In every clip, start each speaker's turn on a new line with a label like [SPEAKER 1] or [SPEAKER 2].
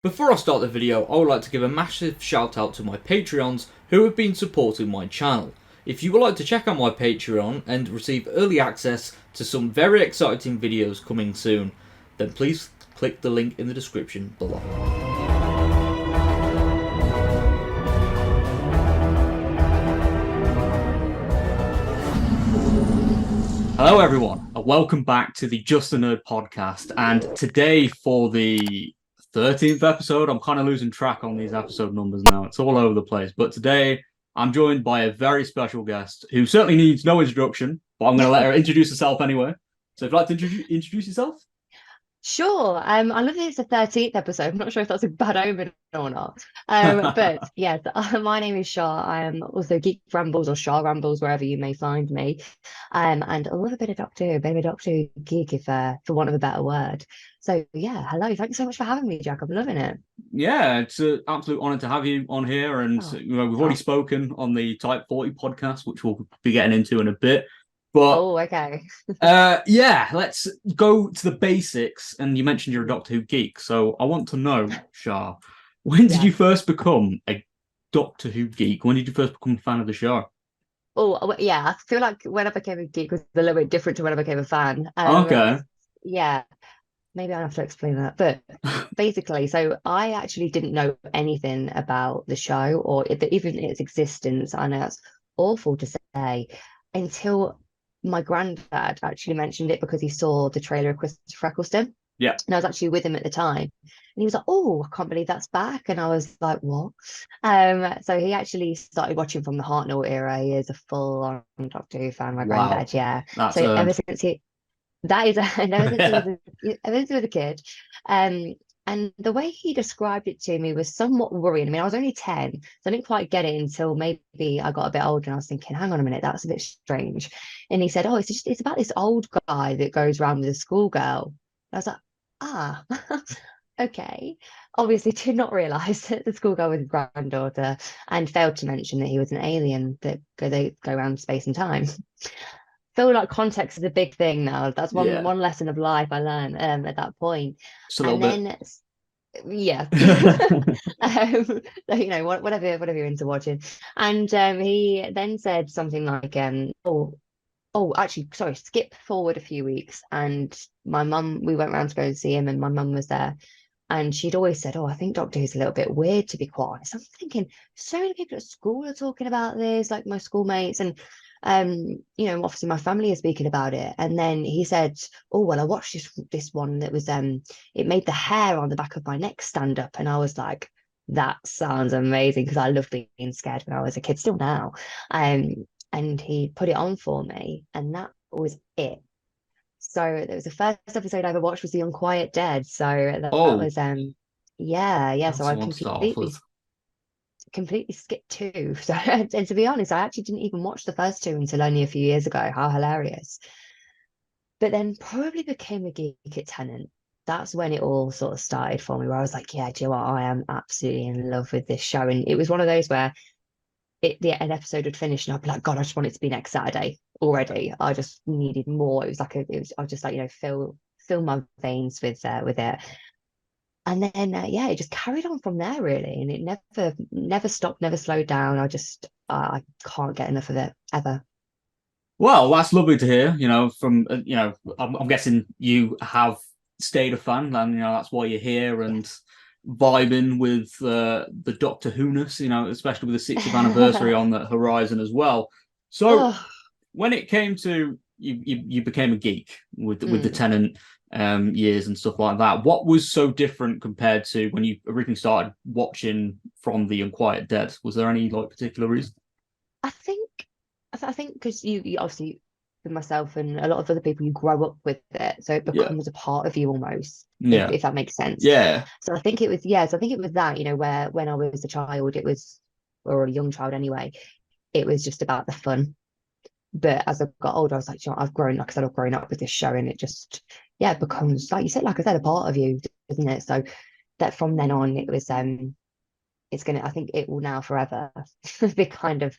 [SPEAKER 1] Before I start the video, I would like to give a massive shout out to my Patreons who have been supporting my channel. If you would like to check out my Patreon and receive early access to some very exciting videos coming soon, then please click the link in the description below. Hello everyone, and welcome back to the Just a Nerd podcast. And today for the 13th episode, I'm kind of losing track on these episode numbers now. It's all over the place. But today I'm joined by a very special guest who certainly needs no introduction, but I'm going to let her introduce herself anyway. So if you'd like to introduce yourself?
[SPEAKER 2] Sure. I love that it's the 13th episode. I'm not sure if that's a bad omen or not. But yes, my name is Char. I am also Geek Rambles or Char Rambles, wherever you may find me. And I love a bit of Doctor Who, a bit of a Doctor Who geek, if for want of a better word. So yeah, hello. Thanks so much for having me, Jack. I'm loving it.
[SPEAKER 1] Yeah, it's an absolute honor to have you on here. And
[SPEAKER 2] Oh,
[SPEAKER 1] we've already
[SPEAKER 2] oh,
[SPEAKER 1] spoken on the Type 40 podcast, which we'll be getting into in a bit. But
[SPEAKER 2] oh, okay.
[SPEAKER 1] yeah, let's go to the basics. And you mentioned you're a Doctor Who geek, so I want to know, Shah, when did you
[SPEAKER 2] Yes.
[SPEAKER 1] first become a Doctor Who geek? When did you first become a fan of the show?
[SPEAKER 2] Yeah. I feel like when I became a geek was a little bit different to when I became a fan.
[SPEAKER 1] Okay.
[SPEAKER 2] Yeah. Maybe I have to explain that. But basically, so I actually didn't know anything about the show or even its existence. I know it's awful to say until my granddad actually mentioned it because he saw the trailer of Christopher Eccleston.
[SPEAKER 1] Yeah.
[SPEAKER 2] And I was actually with him at the time. And he was like, "Oh, I can't believe that's back." And I was like, "What?" So he actually started watching from the Hartnell era. He is a full-on Doctor Who fan, my
[SPEAKER 1] Wow.
[SPEAKER 2] granddad, yeah.
[SPEAKER 1] That's
[SPEAKER 2] So that is and ever since he was a kid. Um, and the way he described it to me was somewhat worrying. I mean, I was only 10, so I didn't quite get it until maybe I got a bit older and I was thinking, hang on a minute, that's a bit strange. And he said, "Oh, it's about this old guy that goes around with a schoolgirl." I was like, ah, okay. Obviously, did not realize that the schoolgirl was his granddaughter and failed to mention that he was an alien that they go around space and time. Feel like context is a big thing now. That's one
[SPEAKER 1] yeah.
[SPEAKER 2] one lesson of life I learned at that point.
[SPEAKER 1] Just a little
[SPEAKER 2] And
[SPEAKER 1] bit.
[SPEAKER 2] then yeah. So, whatever you're into watching. And he then said something like, actually, sorry, skip forward a few weeks. And my mum, we went round to go and see him, and my mum was there. And she'd always said, "Oh, I think Doctor Who's a little bit weird, to be quite honest." I'm thinking, so many people at school are talking about this, like my schoolmates, and obviously my family is speaking about it. And then he said, "Oh, well, I watched this one that was it made the hair on the back of my neck stand up," and I was like, "That sounds amazing," because I loved being scared when I was a kid, still now. And he put it on for me, and that was it. So it was the first episode I ever watched was The Unquiet Dead. So that
[SPEAKER 1] Oh,
[SPEAKER 2] was yeah. So
[SPEAKER 1] that's the
[SPEAKER 2] I
[SPEAKER 1] one to start off with.
[SPEAKER 2] completely skipped two. So and to be honest, I actually didn't even watch the first two until only a few years ago. How hilarious. But then probably became a geek at Tenant. That's when it all sort of started for me, where I was like, yeah, do you know what? I am absolutely in love with this show. And it was one of those where an episode would finish and I'd be like, God, I just want it to be next Saturday already. I just needed more. I was just like, fill my veins with it. And then yeah, it just carried on from there really, and it never stopped, never slowed down. I can't get enough of it ever.
[SPEAKER 1] Well, that's lovely to hear. From I'm guessing you have stayed a fan, and that's why you're here and
[SPEAKER 2] Yes.
[SPEAKER 1] vibing with the Doctor Who-ness. Especially with the 60th anniversary on the horizon as well. So,
[SPEAKER 2] Oh,
[SPEAKER 1] when it came to you became a geek with the
[SPEAKER 2] mm.
[SPEAKER 1] Tenant years and stuff like that. What was so different compared to when you originally started watching from The Unquiet Dead? Was there any like particular reason?
[SPEAKER 2] I think I think because you obviously with myself and a lot of other people, you grow up with it, so it
[SPEAKER 1] Yeah,
[SPEAKER 2] becomes a part of you almost,
[SPEAKER 1] yeah,
[SPEAKER 2] if that makes sense.
[SPEAKER 1] yeah.
[SPEAKER 2] So I think it was yeah. So I think it was that where when I was a child, it was or a young child anyway, it was just about the fun. But as I got older, I was like, I've grown, like I said, I've grown up with this show, and it just yeah, it becomes like you said, like I said, a part of you, doesn't it? So that from then on, it was it's gonna, I think it will now forever be kind of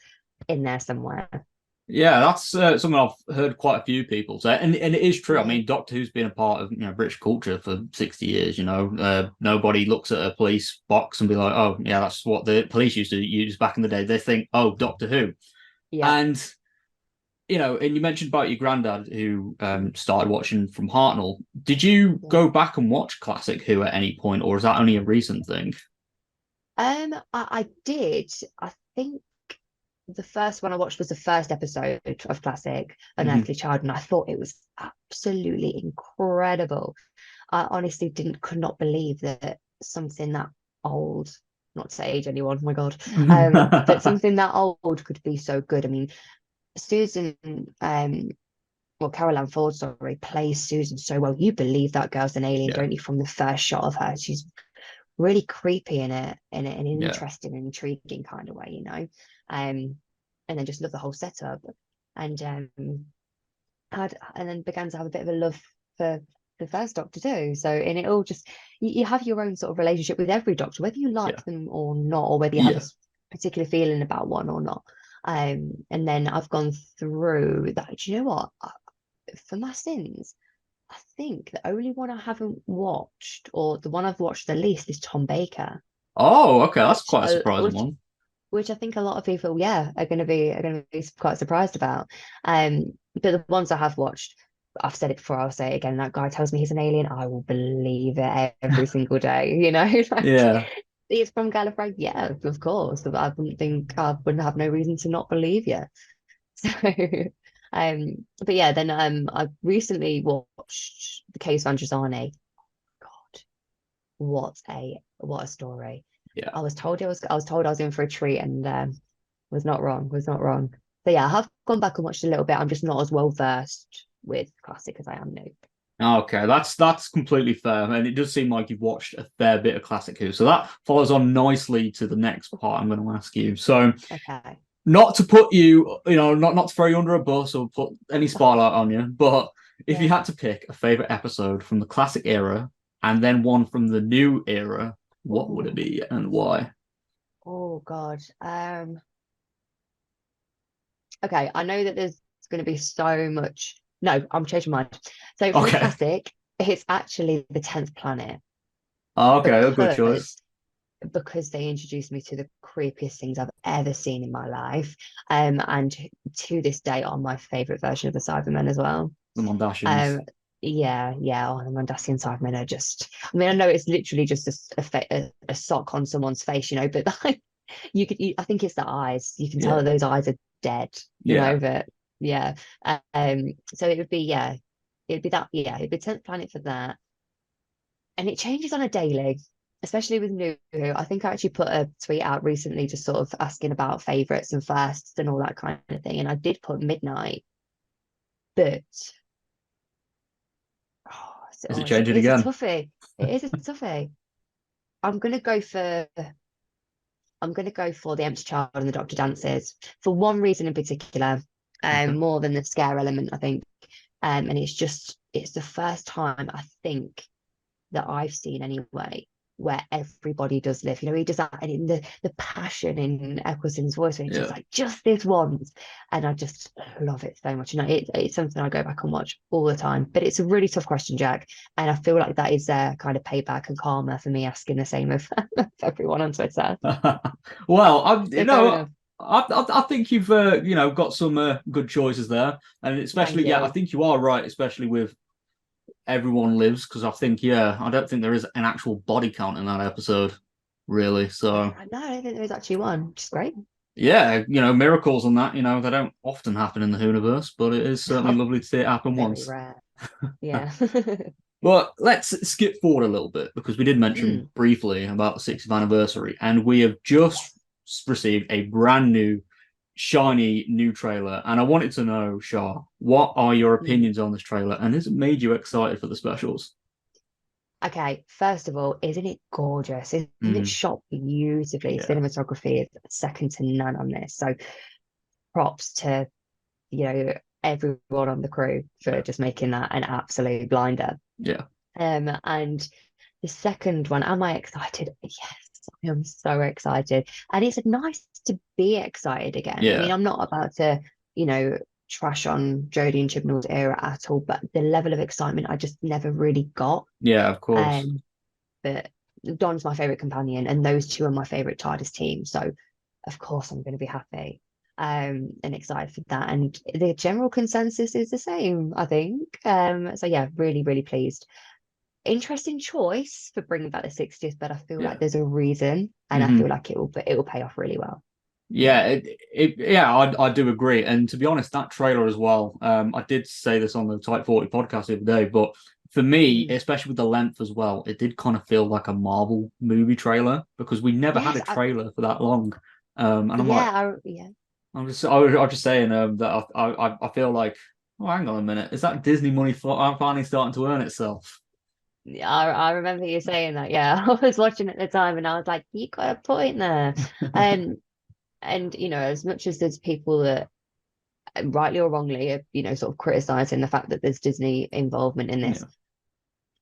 [SPEAKER 2] in there somewhere.
[SPEAKER 1] Yeah, that's something I've heard quite a few people say, and it is true. I
[SPEAKER 2] Yeah.
[SPEAKER 1] mean, Doctor Who's been a part of British culture for 60 years. Nobody looks at a police box and be like, "Oh, yeah, that's what the police used to use back in the day." They think, "Oh, Doctor Who,"
[SPEAKER 2] Yeah.
[SPEAKER 1] and and you mentioned about your granddad who started watching from Hartnell. Did you
[SPEAKER 2] Yeah.
[SPEAKER 1] go back and watch classic Who at any point, or is that only a recent thing?
[SPEAKER 2] I did. I think the first one I watched was the first episode of Classic
[SPEAKER 1] Hmm.
[SPEAKER 2] Unearthly Child, and I thought it was absolutely incredible. I honestly could not believe that something that old, not to say age anyone, oh my God, but something that old could be so good. I mean, Susan, Caroline Ford, sorry, plays Susan so well. You believe that girl's an alien,
[SPEAKER 1] Yeah,
[SPEAKER 2] don't you? From the first shot of her, she's really creepy in an
[SPEAKER 1] yeah.
[SPEAKER 2] interesting and intriguing kind of way, and then just love the whole setup, and and then began to have a bit of a love for the first Doctor too. So, and it all just you have your own sort of relationship with every Doctor, whether you
[SPEAKER 1] Yeah.
[SPEAKER 2] like them or not, or whether you have a
[SPEAKER 1] Yeah.
[SPEAKER 2] particular feeling about one or not. And then I've gone through that. Do you know what? For my sins, I think the only one I haven't watched, or the one I've watched the least, is Tom Baker,
[SPEAKER 1] Oh, okay. That's
[SPEAKER 2] which
[SPEAKER 1] quite a surprising one.
[SPEAKER 2] I think a lot of people, yeah, are going to be quite surprised about. But the ones I have watched, I've said it before, I'll say it again. That guy tells me he's an alien, I will believe it every single day. Like
[SPEAKER 1] Yeah.
[SPEAKER 2] he's from Gallifrey, yeah, of course. But I wouldn't have no reason to not believe you. So, but yeah, then I recently watched The Case of Androzani. God, what a story.
[SPEAKER 1] Yeah.
[SPEAKER 2] I was in for a treat, and was not wrong. So yeah, I have gone back and watched a little bit. I'm just not as well versed with classic as I am new.
[SPEAKER 1] Okay, that's completely fair, and it does seem like you've watched a fair bit of Classic Who, so that follows on nicely to the next part I'm going to ask you. So,
[SPEAKER 2] Okay.
[SPEAKER 1] not to put you, not to throw you under a bus or put any spotlight on you, but if you
[SPEAKER 2] Yeah.
[SPEAKER 1] had to pick a favorite episode from the classic era and then one from the new era, what would it
[SPEAKER 2] Oh,
[SPEAKER 1] be and why?
[SPEAKER 2] oh God. Okay, I know that there's going to be so much. No, I'm changing my mind. So for the
[SPEAKER 1] Okay.
[SPEAKER 2] classic, it's actually the 10th planet,
[SPEAKER 1] Okay, a good choice.
[SPEAKER 2] because they introduced me to the creepiest things I've ever seen in my life. And to this day are my favorite version of the Cybermen as well.
[SPEAKER 1] The Mondasians.
[SPEAKER 2] Um, yeah, yeah. Oh, the Mondasian Cybermen are just. I mean, I know it's literally just a sock on someone's face, but like I think it's the eyes. You can tell
[SPEAKER 1] Yeah.
[SPEAKER 2] that those eyes are dead,
[SPEAKER 1] Yeah.
[SPEAKER 2] But yeah. So it would be it'd be that it'd be 10th planet for that, and it changes on a daily, especially with new. I think I actually put a tweet out recently just sort of asking about favorites and firsts and all that kind of thing. And I did put midnight, but
[SPEAKER 1] Is it changing
[SPEAKER 2] it's a
[SPEAKER 1] again?
[SPEAKER 2] toughie. It is a toughie. I'm gonna go for the Empty Child and the Doctor Dances for one reason in particular,
[SPEAKER 1] Okay.
[SPEAKER 2] more than the scare element, I think. And it's the first time I think that I've seen anyway, where everybody does live. He does that, and in the passion in Eccleston's voice, when he's just
[SPEAKER 1] Yeah.
[SPEAKER 2] like, just this once, and I just love it so much. It's something I go back and watch all the time. But it's a really tough question, Jack, and I feel like that is kind of payback and karma for me asking the same of everyone on Twitter.
[SPEAKER 1] Well,
[SPEAKER 2] So fair enough.
[SPEAKER 1] I think you've got some good choices there, and especially
[SPEAKER 2] Thank
[SPEAKER 1] I
[SPEAKER 2] you.
[SPEAKER 1] think you are right, especially with everyone lives, because I think I don't think there is an actual body count in that episode, really. So
[SPEAKER 2] I know. I don't think there is actually one, which is great.
[SPEAKER 1] yeah, miracles and that, they don't often happen in the universe, but it is certainly lovely to see it happen
[SPEAKER 2] Very
[SPEAKER 1] once.
[SPEAKER 2] rare. Yeah.
[SPEAKER 1] But let's skip forward a little bit because we did mention
[SPEAKER 2] Mm,
[SPEAKER 1] briefly about the 60th anniversary, and we have just
[SPEAKER 2] yes.
[SPEAKER 1] received a brand new, shiny new trailer. And I wanted to know, Shah, what are your
[SPEAKER 2] Mm.
[SPEAKER 1] opinions on this trailer, and has it made you excited for the specials?
[SPEAKER 2] Okay, first of all, isn't it gorgeous? Isn't it
[SPEAKER 1] Mm,
[SPEAKER 2] shot beautifully?
[SPEAKER 1] yeah,
[SPEAKER 2] Cinematography is second to none on this. So props to, you know, everyone on the crew for
[SPEAKER 1] yeah,
[SPEAKER 2] just making that an absolute blinder.
[SPEAKER 1] yeah,
[SPEAKER 2] And the second one, am I excited? Yes, I am so excited. And it's nice to be excited again. I mean,
[SPEAKER 1] yeah,
[SPEAKER 2] I'm not about to, trash on Jodie and Chibnall's era at all, but the level of excitement I just never really got.
[SPEAKER 1] Yeah, of course.
[SPEAKER 2] But Don's my favorite companion, and those two are my favorite TARDIS team. So, of course, I'm going to be happy and excited for that. And the general consensus is the same, I think. So yeah, really, really pleased. Interesting choice for bringing back the 60th, but I feel like there's a reason, and I feel like it will pay off really well.
[SPEAKER 1] Yeah, I do agree. And to be honest, that trailer as well, I did say this on the Type 40 podcast the other day, but for me, especially with the length as well, it did kind of feel like a Marvel movie trailer because we never had a trailer for that long. And I'm like, I was just saying that I feel like, oh, hang on a minute, is that Disney money finally starting to earn itself?
[SPEAKER 2] I remember you saying that. Yeah, I was watching at the time, and I was like, "You got a point there." And as much as there's people that rightly or wrongly are, sort of criticizing the fact that there's Disney involvement in this,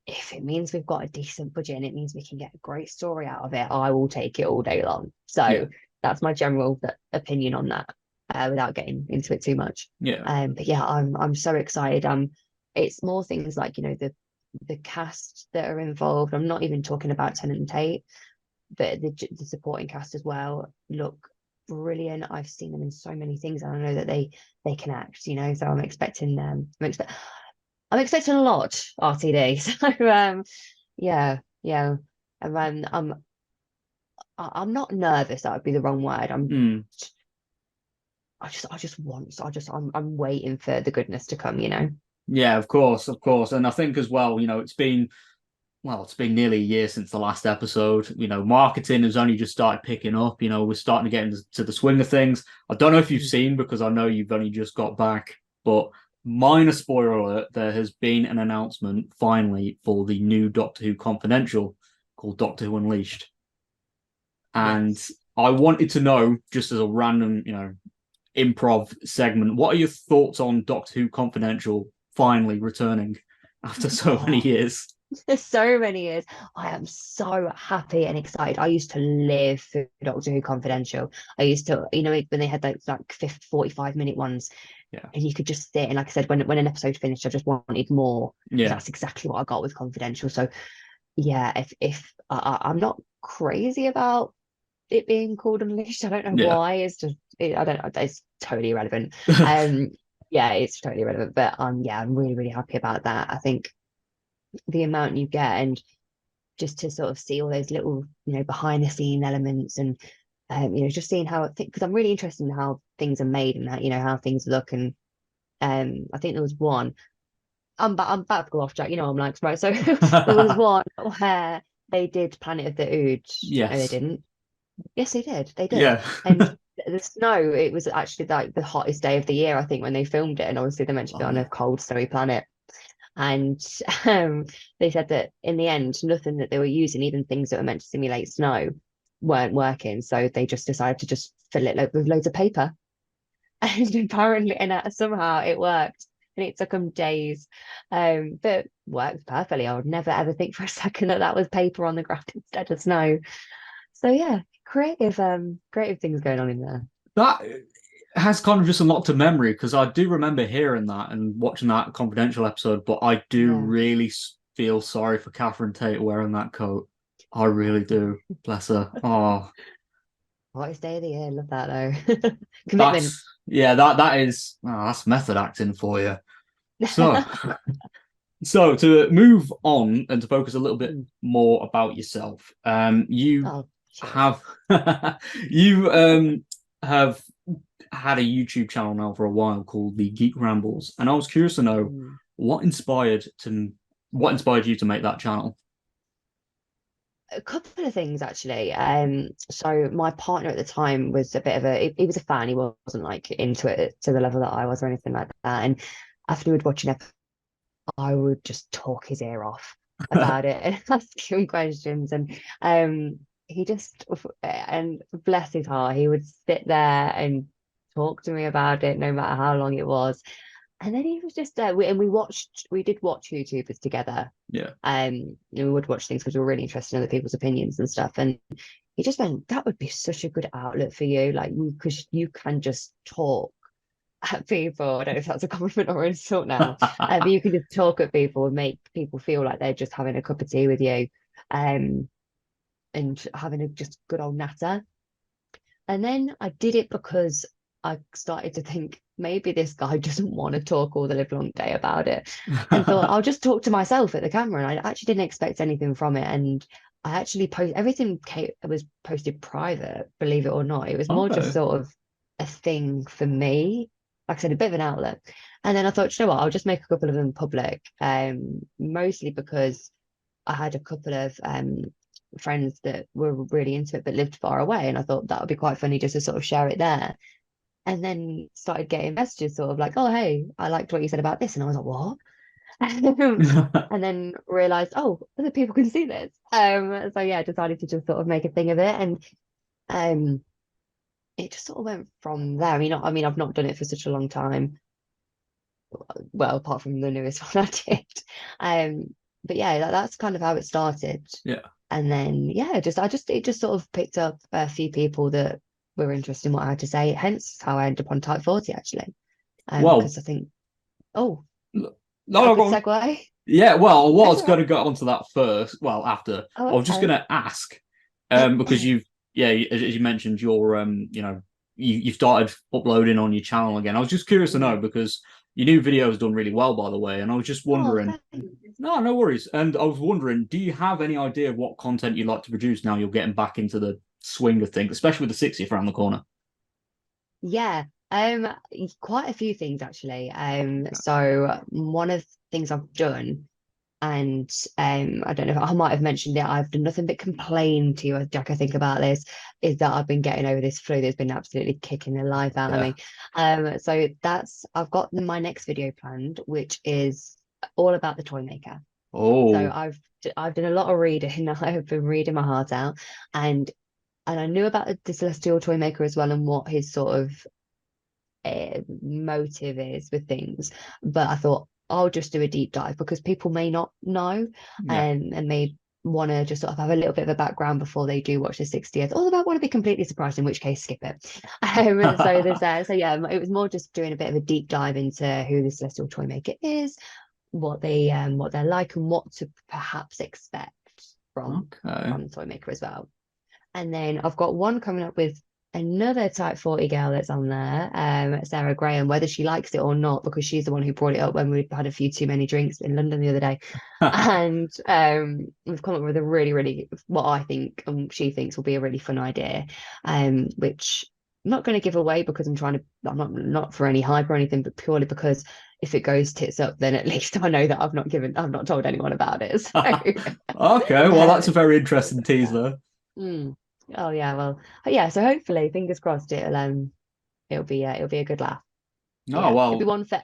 [SPEAKER 2] if it means we've got a decent budget and it means we can get a great story out of it, I will take it all day long. So that's my general opinion on that, without getting into it too much. But yeah, I'm so excited. It's more things like the cast that are involved. I'm not even talking about Tennant and Tate, but the supporting cast as well look brilliant. I've seen them in so many things, and I know that they can act. So I'm expecting I'm expecting a lot, RTD. So yeah. I'm not nervous. That would be the wrong word. I'm waiting for the goodness to come.
[SPEAKER 1] Yeah, of course, and I think as well, it's been nearly a year since the last episode. Marketing has only just started picking up. We're starting to get into the swing of things. I don't know if you've seen, because I know you've only just got back, but minor spoiler alert, there has been an announcement finally for the new Doctor Who Confidential called Doctor Who Unleashed. And I wanted to know, just as a random, improv segment, what are your thoughts on Doctor Who Confidential finally returning after so many years?
[SPEAKER 2] So many years. I am so happy and excited. I used to live for Doctor Who Confidential. I used to, when they had those like 45-minute ones, and you could just sit, and like I said, when an episode finished, I just wanted more. That's exactly what I got with Confidential. So yeah, if I'm not crazy about it being called Unleashed, I don't know why. It's just I don't know. It's totally irrelevant. It's totally irrelevant. But I'm really, really happy about that. I think the amount you get, and just to sort of see all those little behind the scene elements, and just seeing how because I'm really interested in how things are made, and how things look. And I think there was one, I'm about to go off track, I'm like, right, so there was one where they did Planet of the Ood. No, they didn't. Yes, they did. And the snow, it was actually like the hottest day of the year, I think, when they filmed it, and obviously they're meant to be on a cold, snowy planet. And they said that in the end, nothing that they were using, even things that were meant to simulate snow, weren't working. So they just decided to just fill it with loads of paper. And apparently, somehow it worked. And it took them days. But worked perfectly. I would never ever think for a second that was paper on the ground instead of snow. So yeah, creative things going on in there.
[SPEAKER 1] That has kind of just unlocked a memory, because I do remember hearing that and watching that Confidential episode, but I do really feel sorry for Catherine Tate wearing that coat. I really do. Bless her. Oh,
[SPEAKER 2] hottest day of the year. Love that though. Commitment.
[SPEAKER 1] That's method acting for you. So so to move on and to focus a little bit more about yourself, you have have had a YouTube channel now for a while called the Geek Rambles, and I was curious to know what inspired you to make that channel.
[SPEAKER 2] A couple of things actually. So my partner at the time was a bit of he was a fan. He wasn't like into it to the level that I was or anything like that. And after we would watch an episode, I would just talk his ear off about it and ask him questions. And he just, and bless his heart, he would sit there and talk to me about it no matter how long it was. And then he was just we did watch YouTubers together. We would watch things because we were really interested in other people's opinions and stuff. And he just went, that would be such a good outlet for you, like, because you can just talk at people. I don't know if that's a compliment or insult now, but you can just talk at people and make people feel like they're just having a cup of tea with you, um, and having a just good old natter. And then I did it because I started to think maybe this guy doesn't want to talk all the live long day about it, and thought I'll just talk to myself at the camera. And I actually didn't expect anything from it. And I actually was posted private, believe it or not. It was more just
[SPEAKER 1] Okay.
[SPEAKER 2] sort of a thing for me. Like I said, a bit of an outlet. And then I thought, you know what, I'll just make a couple of them public. Mostly because I had a couple of friends that were really into it but lived far away, and I thought that would be quite funny just to sort of share it there. And then started getting messages sort of like, oh hey, I liked what you said about this, and I was like, what? And then realized, oh, other people can see this. So yeah, decided to just sort of make a thing of it, and um it just sort of went from there. I mean, I've not done it for such a long time, well, apart from the newest one I did. But yeah, that's kind of how it started.
[SPEAKER 1] Yeah.
[SPEAKER 2] And then yeah, it just sort of picked up a few people that were interested in what I had to say. Hence how I ended up on Type 40 actually.
[SPEAKER 1] Well,
[SPEAKER 2] Because I think, oh,
[SPEAKER 1] no,
[SPEAKER 2] is that a
[SPEAKER 1] no,
[SPEAKER 2] good
[SPEAKER 1] go on.
[SPEAKER 2] segue?
[SPEAKER 1] Yeah, well, I
[SPEAKER 2] That's
[SPEAKER 1] was
[SPEAKER 2] all
[SPEAKER 1] going
[SPEAKER 2] right.
[SPEAKER 1] to get onto that first. Well, after I
[SPEAKER 2] Oh,
[SPEAKER 1] was just going
[SPEAKER 2] okay.
[SPEAKER 1] to ask, because yeah, as you mentioned, you started uploading on your channel again. I was just curious to know
[SPEAKER 2] Mm.
[SPEAKER 1] because your new video has done really well, by the way, and I was just
[SPEAKER 2] Oh,
[SPEAKER 1] wondering.
[SPEAKER 2] thanks.
[SPEAKER 1] No, no worries. And I was wondering, do you have any idea of what content you'd like to produce now you're getting back into the swing of things, especially with the 60th around the corner?
[SPEAKER 2] Yeah, quite a few things actually. So one of the things I've done, and I don't know if I might have mentioned it, I've done nothing but complain to you, Jack, I think about this, is that I've been getting over this flu that's been absolutely kicking the life out of
[SPEAKER 1] Yeah.
[SPEAKER 2] me. So I've got my next video planned, which is all about the toy maker. So
[SPEAKER 1] Oh,
[SPEAKER 2] I've done a lot of reading. I've been reading my heart out, and I knew about the celestial toy maker as well and what his sort of motive is with things. But I thought I'll just do a deep dive because people may not know,
[SPEAKER 1] yeah.
[SPEAKER 2] and may want to just sort of have a little bit of a background before they do watch the 60th. Or they might want to be completely surprised, in which case skip it. So yeah, it was more just doing a bit of a deep dive into who the celestial toy maker is, what they're like, and what to perhaps expect from
[SPEAKER 1] Okay.
[SPEAKER 2] the toy maker as well. And then I've got one coming up with another Type 40 girl that's on there, Sarah Graham, whether she likes it or not, because she's the one who brought it up when we had a few too many drinks in London the other day. And we've come up with a really, really, what I think and she thinks will be a really fun idea, which I'm not going to give away because I'm not for any hype or anything, but purely because if it goes tits up, then at least I know that I've not told anyone about it. So,
[SPEAKER 1] Okay, well, that's a very interesting
[SPEAKER 2] so
[SPEAKER 1] tease
[SPEAKER 2] yeah.
[SPEAKER 1] there.
[SPEAKER 2] Mm. Oh yeah, well, yeah. So hopefully, fingers crossed, it'll be a good laugh.
[SPEAKER 1] Oh,
[SPEAKER 2] Yeah,
[SPEAKER 1] well,
[SPEAKER 2] it'd be one for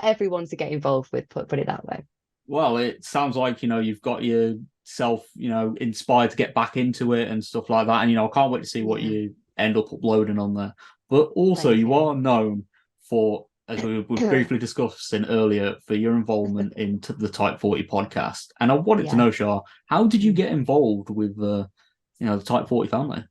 [SPEAKER 2] everyone to get involved with. Put it that way.
[SPEAKER 1] well, it sounds like, you've got yourself, inspired to get back into it and stuff like that. And, I can't wait to see what
[SPEAKER 2] Yeah,
[SPEAKER 1] you end up uploading on there. But also,
[SPEAKER 2] thank
[SPEAKER 1] you
[SPEAKER 2] you.
[SPEAKER 1] are known for, as we were briefly discussing earlier, for your involvement in the Type 40 podcast. And I wanted to
[SPEAKER 2] Yeah.
[SPEAKER 1] know, Shah, how did you
[SPEAKER 2] Mm.
[SPEAKER 1] get involved with, the Type 40 family?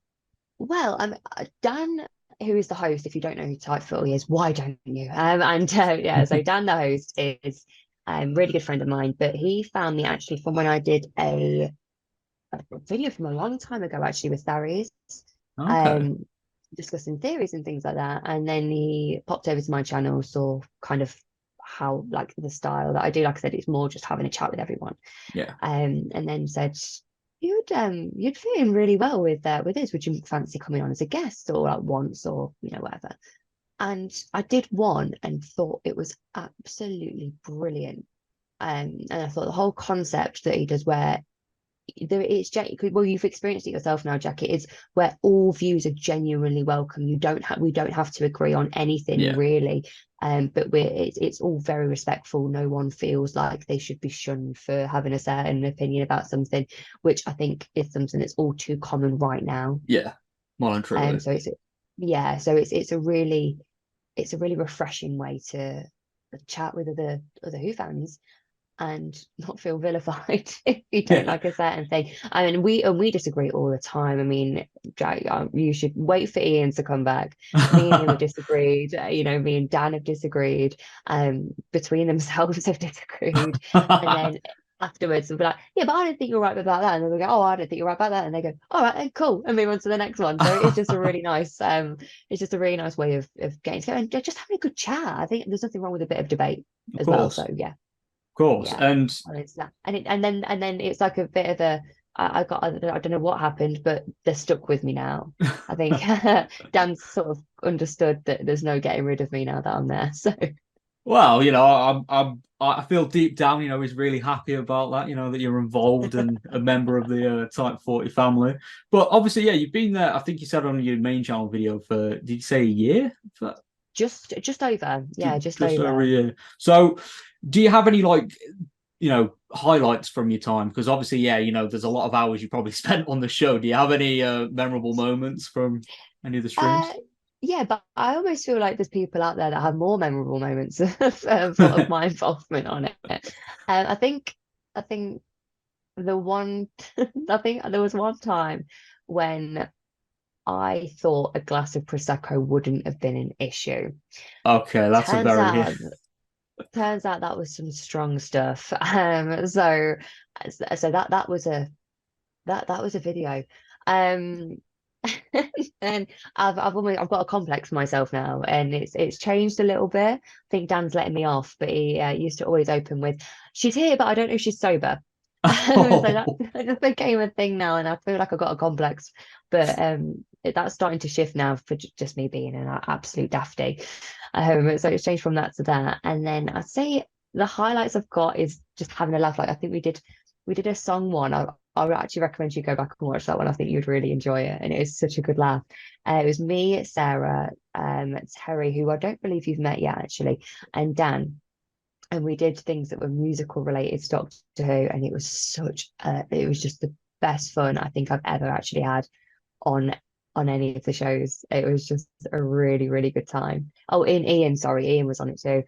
[SPEAKER 2] Well, Dan, who is the host. If you don't know who Type 40 is, why don't you? And yeah, so Dan, the host, is really good friend of mine, but he found me actually from when I did a video from a long time ago, actually, with Tharies,
[SPEAKER 1] Okay.
[SPEAKER 2] um, discussing theories and things like that. And then he popped over to my channel, saw kind of how like the style that I do. Like I said, it's more just having a chat with everyone.
[SPEAKER 1] Yeah.
[SPEAKER 2] And then said, you'd fit in really well with this. Would you fancy coming on as a guest or like once or whatever? And I did one and thought it was absolutely brilliant. And I thought the whole concept that he does, where well, you've experienced it yourself now, Jack. It is where all views are genuinely welcome. We don't have to agree on anything
[SPEAKER 1] Yeah.
[SPEAKER 2] really, but it's all very respectful. No one feels like they should be shunned for having a certain opinion about something, which I think is something that's all too common right now.
[SPEAKER 1] Yeah. Well and truly.
[SPEAKER 2] So it's a really refreshing way to chat with other Who fans. and not feel vilified if you don't
[SPEAKER 1] Yeah.
[SPEAKER 2] like a certain thing. I mean, we disagree all the time. I mean, Jack, you should wait for Ian to come back. Me and him have disagreed. Me and Dan have disagreed. Between themselves have disagreed, and then afterwards we'll be like, yeah, but I don't think you're right about that, and then we go, oh, I don't think you're right about that, and they go, all right, then cool, and move on to the next one. So it's just a really nice, it's just a really nice way of getting together and just having a good chat. I think there's nothing wrong with a bit of debate
[SPEAKER 1] Of
[SPEAKER 2] as well.
[SPEAKER 1] course,
[SPEAKER 2] So
[SPEAKER 1] of
[SPEAKER 2] yeah.
[SPEAKER 1] course.
[SPEAKER 2] Yeah,
[SPEAKER 1] And
[SPEAKER 2] well, it's that, and then it's like a bit of a. I don't know what happened, but they're stuck with me now. I think Dan's sort of understood that there's no getting rid of me now that I'm there. So
[SPEAKER 1] well, I feel deep down, he's really happy about that, that you're involved and a member of the Type 40 family. But obviously, yeah, you've been there. I think you said on your main channel video for, did you say a year? For,
[SPEAKER 2] just over, yeah, just
[SPEAKER 1] just over a
[SPEAKER 2] over.
[SPEAKER 1] year. So, do you have any like, highlights from your time? Because obviously, yeah, there's a lot of hours you probably spent on the show. Do you have any memorable moments from any of the
[SPEAKER 2] Uh,
[SPEAKER 1] streams?
[SPEAKER 2] yeah, but I almost feel like there's people out there that have more memorable moments of my involvement on it. I think the one, I think there was one time when I thought a glass of prosecco wouldn't have been an issue.
[SPEAKER 1] Okay, that's a
[SPEAKER 2] Turns
[SPEAKER 1] very
[SPEAKER 2] out, turns out that was some strong stuff. So that was a video. Um, and I've got a complex myself now, and it's changed a little bit. I think Dan's letting me off, but he used to always open with, "She's here, but I don't know if she's sober." So
[SPEAKER 1] Oh,
[SPEAKER 2] that just became a thing now, and I feel like I've got a complex. But that's starting to shift now for just me being an absolute dafty. So it's changed from that to that, and then I'd say the highlights I've got is just having a laugh. Like I think we did a song one. I would actually recommend you go back and watch that one. I think you'd really enjoy it, and it was such a good laugh. It was me, Sarah, Terry, who I don't believe you've met yet actually, and Dan, and we did things that were musical related to Doctor Who, and it was just the best fun I think I've ever actually had on any of the shows. It was just a really, really good time. Oh, Ian was on it too.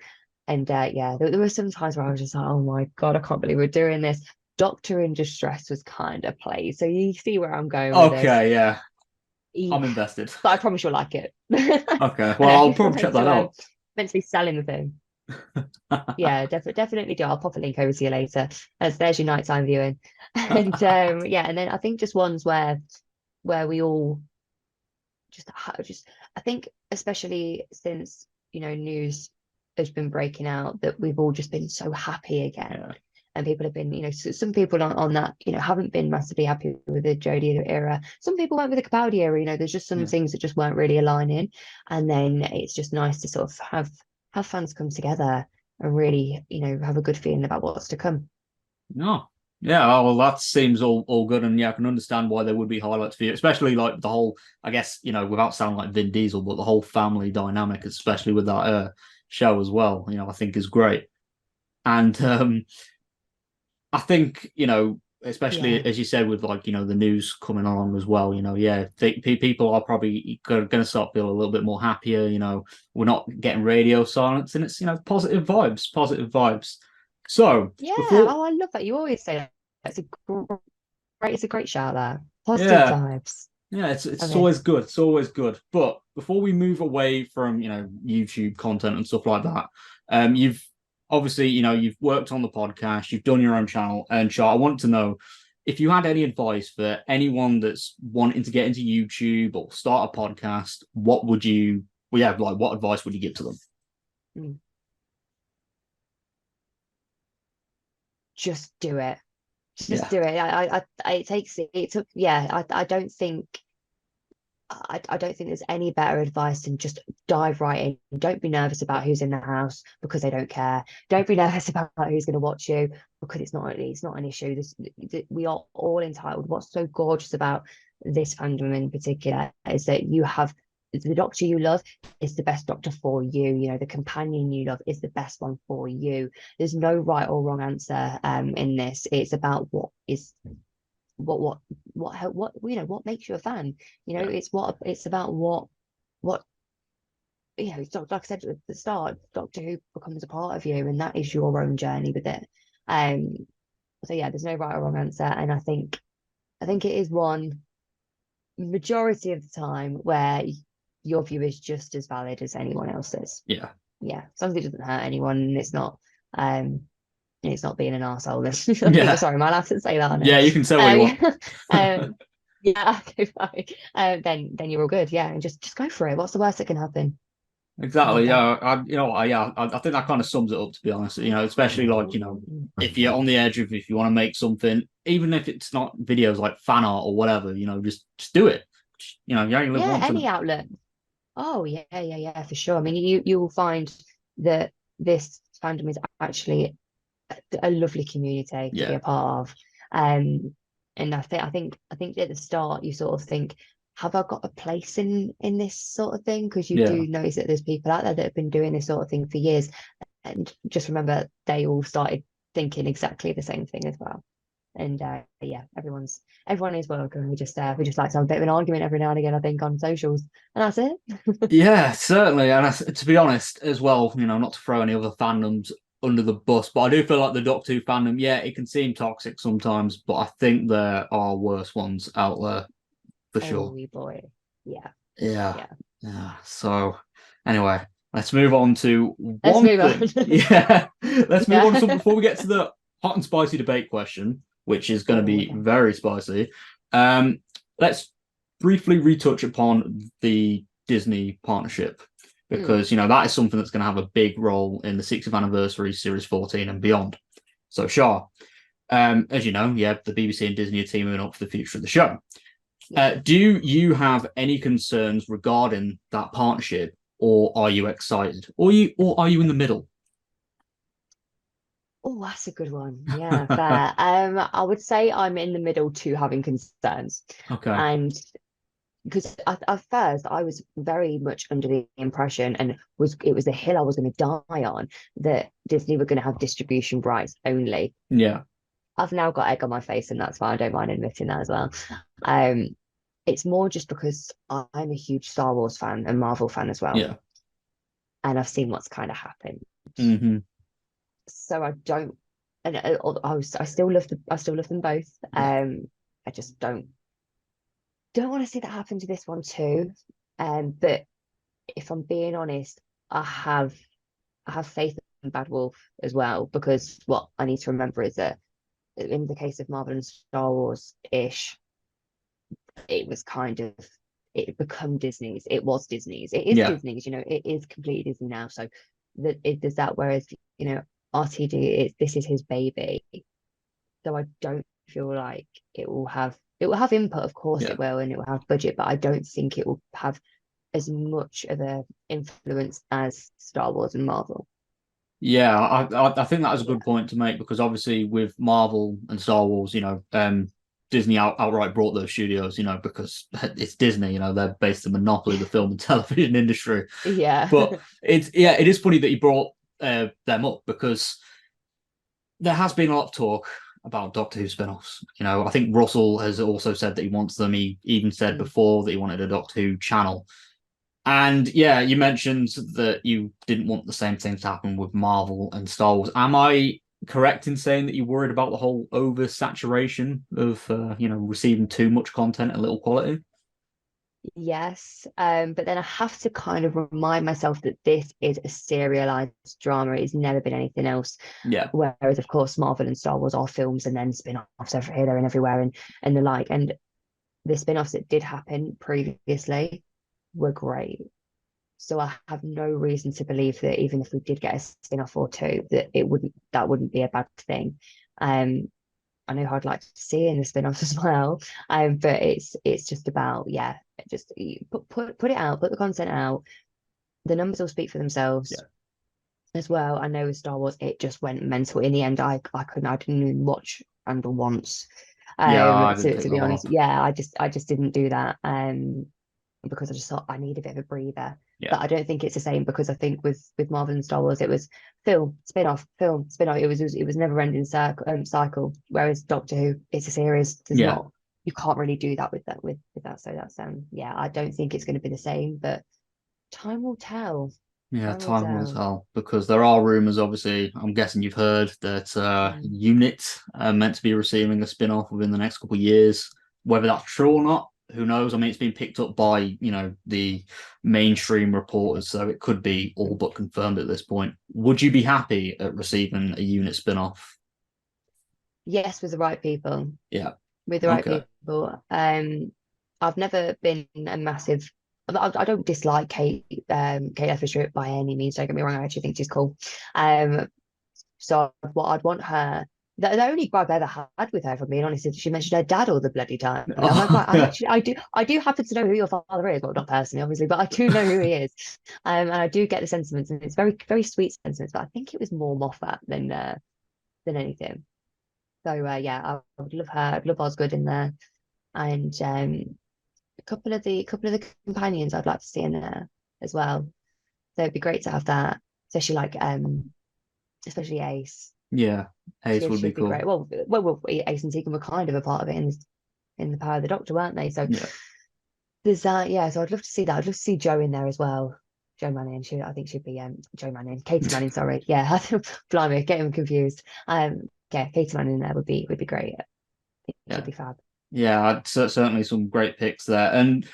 [SPEAKER 2] And yeah, there were some times where I was just like, oh my God, I can't believe we're doing this. Doctor in Distress was kind of played. So you see where I'm going with this.
[SPEAKER 1] okay, yeah,
[SPEAKER 2] He,
[SPEAKER 1] I'm invested.
[SPEAKER 2] but I promise you'll like it.
[SPEAKER 1] Okay,
[SPEAKER 2] I
[SPEAKER 1] well,
[SPEAKER 2] know,
[SPEAKER 1] I'll
[SPEAKER 2] you're
[SPEAKER 1] probably check
[SPEAKER 2] meant
[SPEAKER 1] that
[SPEAKER 2] to
[SPEAKER 1] out.
[SPEAKER 2] meant to be selling the thing. Yeah, definitely do. I'll pop a link over to you later. As there's your nighttime viewing. And yeah, and then I think just ones where we all just I think especially since news has been breaking out that we've all just been so happy again,
[SPEAKER 1] Yeah,
[SPEAKER 2] and people have been some people on that haven't been massively happy with the Jodie era. Some people went with the Capaldi era. There's just some
[SPEAKER 1] yeah.
[SPEAKER 2] things that just weren't really aligning, and then it's just nice to sort of have fans come together and really have a good feeling about what's to come.
[SPEAKER 1] No. Yeah, well, that seems all good, and yeah, I can understand why there would be highlights for you, especially like the whole, I guess, without sounding like Vin Diesel, but the whole family dynamic, especially with that show as well, I think is great. And I think, especially
[SPEAKER 2] Yeah.
[SPEAKER 1] as you said, with like, the news coming along as well, yeah, people are probably going to start feeling a little bit more happier. We're not getting radio silence, and it's, positive vibes, positive vibes. So
[SPEAKER 2] Yeah.
[SPEAKER 1] before,
[SPEAKER 2] Oh, I love that. You always say that. It's a great shout there. Positive
[SPEAKER 1] yeah,
[SPEAKER 2] vibes.
[SPEAKER 1] yeah,
[SPEAKER 2] I
[SPEAKER 1] it's
[SPEAKER 2] mean,
[SPEAKER 1] always good. It's always good. But before we move away from, YouTube content and stuff like that, you've obviously, you've worked on the podcast, you've done your own channel, and Char, I want to know if you had any advice for anyone that's wanting to get into YouTube or start a podcast, what would you, well, yeah, like what advice would you give to them?
[SPEAKER 2] mm, just do it. Just
[SPEAKER 1] Yeah,
[SPEAKER 2] do it. It took, yeah, I don't think I don't think there's any better advice than just dive right in. Don't be nervous about who's in the house because they don't care. Don't be nervous about who's going to watch you because it's not an issue. We are all entitled. What's so gorgeous about this fandom in particular is that you have the doctor you love is the best doctor for you. The companion you love is the best one for you. There's no right or wrong answer in this. It's about what makes you a fan.
[SPEAKER 1] yeah,
[SPEAKER 2] It's about what like I said at the start, Doctor Who becomes a part of you, and that is your own journey with it. Um, so yeah, there's no right or wrong answer, and I think it is one majority of the time where your view is just as valid as anyone else's.
[SPEAKER 1] Yeah.
[SPEAKER 2] Yeah, as long as it doesn't hurt anyone and um it's not being an arsehole.
[SPEAKER 1] Yeah.
[SPEAKER 2] Sorry, am I allowed to say that? No.
[SPEAKER 1] Yeah, you can say what you want.
[SPEAKER 2] Yeah. Yeah, okay, fine. Then you're all good. Yeah, and just go for it. What's the worst that can happen?
[SPEAKER 1] Exactly.
[SPEAKER 2] Like that.
[SPEAKER 1] Yeah. I think that kind of sums it up, to be honest. Especially like, if you're on the edge of if you want to make something, even if it's not videos like fan art or whatever, just do it. You only live
[SPEAKER 2] Yeah,
[SPEAKER 1] once,
[SPEAKER 2] any
[SPEAKER 1] and
[SPEAKER 2] outlet. Oh yeah, for sure. I mean, you will find that this fandom is actually a lovely community to be
[SPEAKER 1] yeah,
[SPEAKER 2] a part of. And I think at the start you sort of think, have I got a place in this sort of thing? Because you
[SPEAKER 1] yeah,
[SPEAKER 2] do notice that there's people out there that have been doing this sort of thing for years. And just remember they all started thinking exactly the same thing as well. And yeah, everyone is welcome. We just like to have a bit of an argument every now and again, I think, on socials. And that's it.
[SPEAKER 1] yeah, certainly. And to be honest, as well, not to throw any other fandoms under the bus, but I do feel like the Doctor Who fandom, yeah, it can seem toxic sometimes, but I think there are worse ones out there for sure.
[SPEAKER 2] Oh boy. Yeah,
[SPEAKER 1] Yeah.
[SPEAKER 2] yeah.
[SPEAKER 1] Yeah. So anyway, let's move on to
[SPEAKER 2] Let's
[SPEAKER 1] one
[SPEAKER 2] move
[SPEAKER 1] thing.
[SPEAKER 2] on.
[SPEAKER 1] Yeah. Let's move on to some
[SPEAKER 2] Yeah.
[SPEAKER 1] before we get to the hot and spicy debate question, which is going to
[SPEAKER 2] Oh,
[SPEAKER 1] be
[SPEAKER 2] okay.
[SPEAKER 1] very spicy. Um, let's briefly retouch upon the Disney partnership
[SPEAKER 2] Mm.
[SPEAKER 1] because that is something that's going to have a big role in the 60th anniversary Series 14 and beyond. So, Char, as you know, yeah, the BBC and Disney are teaming up for the future of the show.
[SPEAKER 2] Yeah.
[SPEAKER 1] Do you have any concerns regarding that partnership, or are you excited, or are you in the middle?
[SPEAKER 2] Oh, that's a good one. Yeah, fair. I would say I'm in the middle to having concerns.
[SPEAKER 1] Okay.
[SPEAKER 2] And because at first I was very much under the impression, and it was the hill I was going to die on, that Disney were going to have distribution rights only.
[SPEAKER 1] Yeah.
[SPEAKER 2] I've now got egg on my face, and that's fine. I don't mind admitting that as well. Um, it's more just because I'm a huge Star Wars fan and Marvel fan as well,
[SPEAKER 1] Yeah.
[SPEAKER 2] and I've seen what's kind of happened.
[SPEAKER 1] Hmm.
[SPEAKER 2] So I don't, and I still love them both.
[SPEAKER 1] Yeah.
[SPEAKER 2] I just don't want to see that happen to this one too. But if I'm being honest, I have faith in Bad Wolf as well, because what I need to remember is that in the case of Marvel and Star Wars ish, it was kind of it become Disney's. It was Disney's. It is
[SPEAKER 1] Yeah.
[SPEAKER 2] Disney's. It is completely Disney now. So there's that. Whereas RTD, this is his baby. So I don't feel like it will have input. Of course
[SPEAKER 1] Yeah.
[SPEAKER 2] it will, and it will have budget, but I don't think it will have as much of a influence as Star Wars and Marvel.
[SPEAKER 1] Yeah, I think that is a
[SPEAKER 2] Yeah,
[SPEAKER 1] good point to make because obviously with Marvel and Star Wars, Disney outright brought those studios, because it's Disney, they're basically the monopoly of the film and television industry.
[SPEAKER 2] yeah,
[SPEAKER 1] But it is funny that you brought them up because there has been a lot of talk about Doctor Who spin-offs. I think Russell has also said that he wants them. He even said
[SPEAKER 2] Mm.
[SPEAKER 1] before that he wanted a Doctor Who channel. And yeah, you mentioned that you didn't want the same thing to happen with Marvel and Star Wars. Am I correct in saying that you're worried about the whole oversaturation of receiving too much content and little quality?
[SPEAKER 2] Yes. But then I have to kind of remind myself that this is a serialized drama. It's never been anything else.
[SPEAKER 1] Yeah,
[SPEAKER 2] Whereas, of course, Marvel and Star Wars are films and then spin-offs over here, there, and everywhere, and the like. And the spin-offs that did happen previously were great. So I have no reason to believe that even if we did get a spin-off or two, that wouldn't be a bad thing. I know I'd like to see in the spin-offs as well. But it's just about, yeah, just put it out, put the content out. The numbers will speak for themselves
[SPEAKER 1] yeah,
[SPEAKER 2] as well. I know with Star Wars it just went mental. In the end, I didn't even watch Andor once.
[SPEAKER 1] yeah. I didn't
[SPEAKER 2] To
[SPEAKER 1] pick
[SPEAKER 2] to
[SPEAKER 1] that
[SPEAKER 2] be
[SPEAKER 1] one
[SPEAKER 2] honest,
[SPEAKER 1] up.
[SPEAKER 2] yeah, I just didn't do that. Because I just thought I need a bit of a breather.
[SPEAKER 1] Yeah,
[SPEAKER 2] But I don't think it's the same, because I think with Marvel and Star Wars it was film spin-off. It was never ending cycle. Whereas Doctor Who, it's a series. There's
[SPEAKER 1] yeah.
[SPEAKER 2] not You can't really do that with that with that. So that's yeah, I don't think it's going to be the same, but time will tell.
[SPEAKER 1] Yeah,
[SPEAKER 2] Time will
[SPEAKER 1] time will
[SPEAKER 2] tell.
[SPEAKER 1] tell because there are rumors. Obviously, I'm guessing you've heard that
[SPEAKER 2] Mm.
[SPEAKER 1] Unit are meant to be receiving a spin-off within the next couple of years. Whether that's true or not, who knows? I mean, it's been picked up by the mainstream reporters, so it could be all but confirmed at this point. Would you be happy at receiving a Unit spin-off?
[SPEAKER 2] Yes, with the right people.
[SPEAKER 1] Yeah.
[SPEAKER 2] With the right
[SPEAKER 1] Okay.
[SPEAKER 2] people. I've never been a massive. I don't dislike Kate Etheridge by any means. Don't get me wrong. I actually think she's cool. Um, so what I'd want her. The only gripe I ever had with her, if I'm being honest, is she mentioned her dad all the bloody time. And I'm like, right, I do happen to know who your father is. Well, not personally, obviously, but I do know who he is. And I do get the sentiments, and it's very, very sweet sentiments. But I think it was more Moffat than anything. So yeah, I would love her. I'd love Osgood in there, and a couple of the companions I'd like to see in there as well. So it'd be great to have that, especially especially Ace.
[SPEAKER 1] Yeah, Ace would be
[SPEAKER 2] She'd be
[SPEAKER 1] cool.
[SPEAKER 2] great. Well, Ace and Tegan were kind of a part of it in the Power of the Doctor, weren't they? So
[SPEAKER 1] Yeah.
[SPEAKER 2] there's that. Yeah, so I'd love to see that. I'd love to see Joe in there as well. Joe Manning. I think she'd be Joe Manning, Katie Manning. Sorry, yeah, blimey, getting them confused. Yeah, Katie Manning in there would be great. I think she'd
[SPEAKER 1] Yeah.
[SPEAKER 2] be fab.
[SPEAKER 1] Yeah, certainly some great picks there. And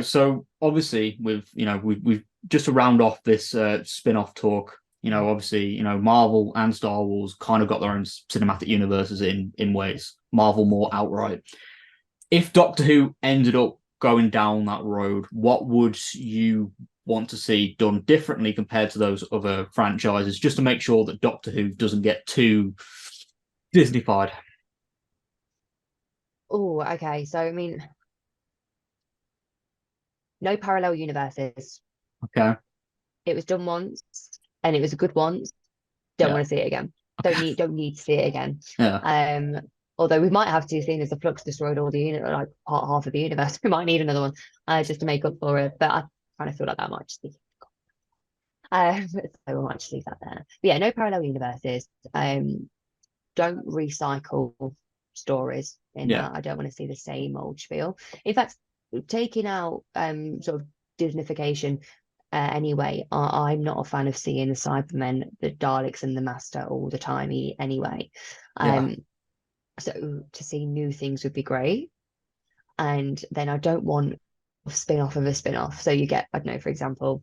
[SPEAKER 1] so obviously we've just to round off this spin-off talk, obviously, Marvel and Star Wars kind of got their own cinematic universes in ways. Marvel more outright. If Doctor Who ended up going down that road, what would you want to see done differently compared to those other franchises, just to make sure that Doctor Who doesn't get too Disneyfied?
[SPEAKER 2] Oh, okay. So I mean, no parallel universes.
[SPEAKER 1] Okay.
[SPEAKER 2] It was done once and it was a good once. Don't
[SPEAKER 1] Yeah.
[SPEAKER 2] want to see it again.
[SPEAKER 1] Okay.
[SPEAKER 2] Don't need to see it again.
[SPEAKER 1] Yeah.
[SPEAKER 2] Um, although we might have to, seeing as the Flux destroyed all the unit, like half of the universe, we might need another one, just to make up for it. But I kind of feel like that might just be. So we might just leave that there. But yeah, no parallel universes. Don't recycle stories in
[SPEAKER 1] Yeah.
[SPEAKER 2] that. I don't want to see the same old spiel. In fact, taking out sort of Disneyfication anyway, I'm not a fan of seeing the Cybermen, the Daleks, and the Master all the time anyway.
[SPEAKER 1] Yeah.
[SPEAKER 2] So to see new things would be great. And then I don't want a spin-off of a spin-off. So you get, I don't know, for example,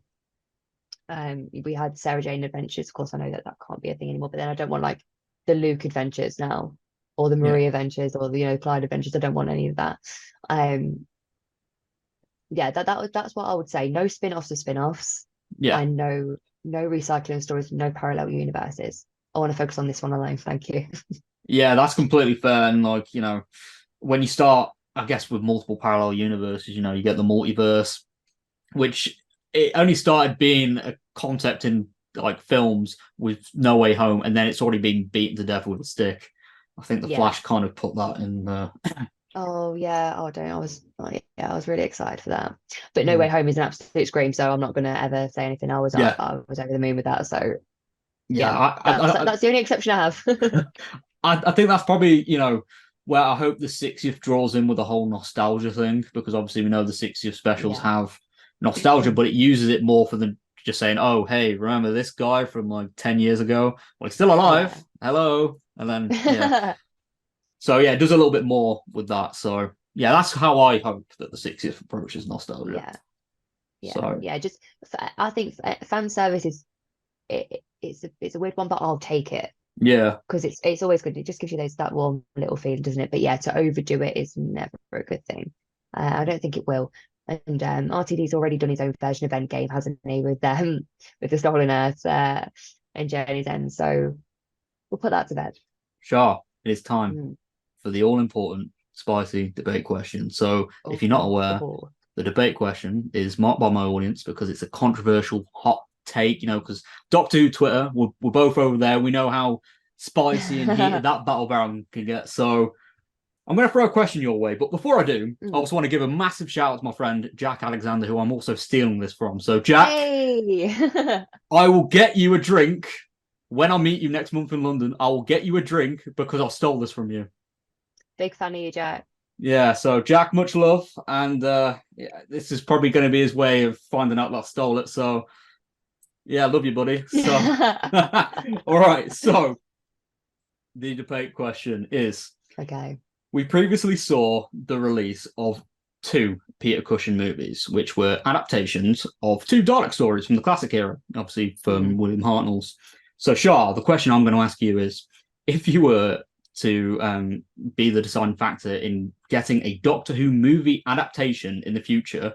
[SPEAKER 2] we had Sarah Jane Adventures. Of course, I know that can't be a thing anymore. But then I don't want like the Luke Adventures now, or the
[SPEAKER 1] Yeah.
[SPEAKER 2] Marie Adventures, or the Clyde Adventures. I don't want any of that. Yeah, that's what I would say. No spin-offs of spin-offs,
[SPEAKER 1] Yeah.
[SPEAKER 2] and no recycling stories, no parallel universes. I want to focus on this one alone. Thank you.
[SPEAKER 1] Yeah, that's completely fair. And like, when you start, I guess, with multiple parallel universes, you get the multiverse, which it only started being a concept in like films with No Way Home, and then it's already being beaten to death with a stick. I think the
[SPEAKER 2] Yeah.
[SPEAKER 1] Flash kind of put that in
[SPEAKER 2] Oh yeah. Oh, don't. I was really excited for that. But No
[SPEAKER 1] yeah.
[SPEAKER 2] Way Home is an absolute scream, so I'm not going to ever say anything.
[SPEAKER 1] Yeah.
[SPEAKER 2] I was over the moon with that. So
[SPEAKER 1] Yeah.
[SPEAKER 2] yeah, that's the only exception I have.
[SPEAKER 1] I think that's probably, where I hope the 60th draws in with the whole nostalgia thing, because obviously we know the 60th specials
[SPEAKER 2] Yeah.
[SPEAKER 1] have nostalgia, but it uses it more for them just saying, oh, hey, remember this guy from like 10 years ago? Well, he's still alive.
[SPEAKER 2] Yeah.
[SPEAKER 1] Hello. And then, yeah. So, yeah, it does a little bit more with that. So, yeah, that's how I hope that the 60th approaches nostalgia.
[SPEAKER 2] Yeah. Yeah.
[SPEAKER 1] So,
[SPEAKER 2] Yeah. Just I think fan service is it's a weird one, but I'll take it
[SPEAKER 1] yeah.
[SPEAKER 2] because it's always good. It just gives you that warm little feeling, doesn't it? But yeah, to overdo it is never a good thing. I don't think it will. And RTD's already done his own version of Endgame, hasn't he, with the Stolen Earth and Journey's End. So we'll put that to bed.
[SPEAKER 1] Sure. It is time
[SPEAKER 2] Mm.
[SPEAKER 1] for the all important spicy debate question. So, if you're not
[SPEAKER 2] Oh,
[SPEAKER 1] aware,
[SPEAKER 2] oh.
[SPEAKER 1] the debate question is marked by my audience because it's a controversial hot take, because Doctor Who Twitter, we're both over there. We know how spicy and heated that battleground can get. So I'm going to throw a question your way. But before I do, I
[SPEAKER 2] Mm.
[SPEAKER 1] also want to give a massive shout out to my friend Jack Alexander, who I'm also stealing this from. So, Jack,
[SPEAKER 2] Hey.
[SPEAKER 1] I will get you a drink when I meet you next month in London. I will get you a drink because I stole this from you.
[SPEAKER 2] Big fan of you, Jack.
[SPEAKER 1] Yeah, so Jack, much love, and yeah, this is probably going to be his way of finding out that I stole it. So Yeah, I love you, buddy. So, all right. So, the debate question is:
[SPEAKER 2] Okay.
[SPEAKER 1] we previously saw the release of two Peter Cushing movies, which were adaptations of two Dalek stories from the classic era, obviously from William Hartnell's. So, Char, the question I'm going to ask you is: if you were to be the deciding factor in getting a Doctor Who movie adaptation in the future,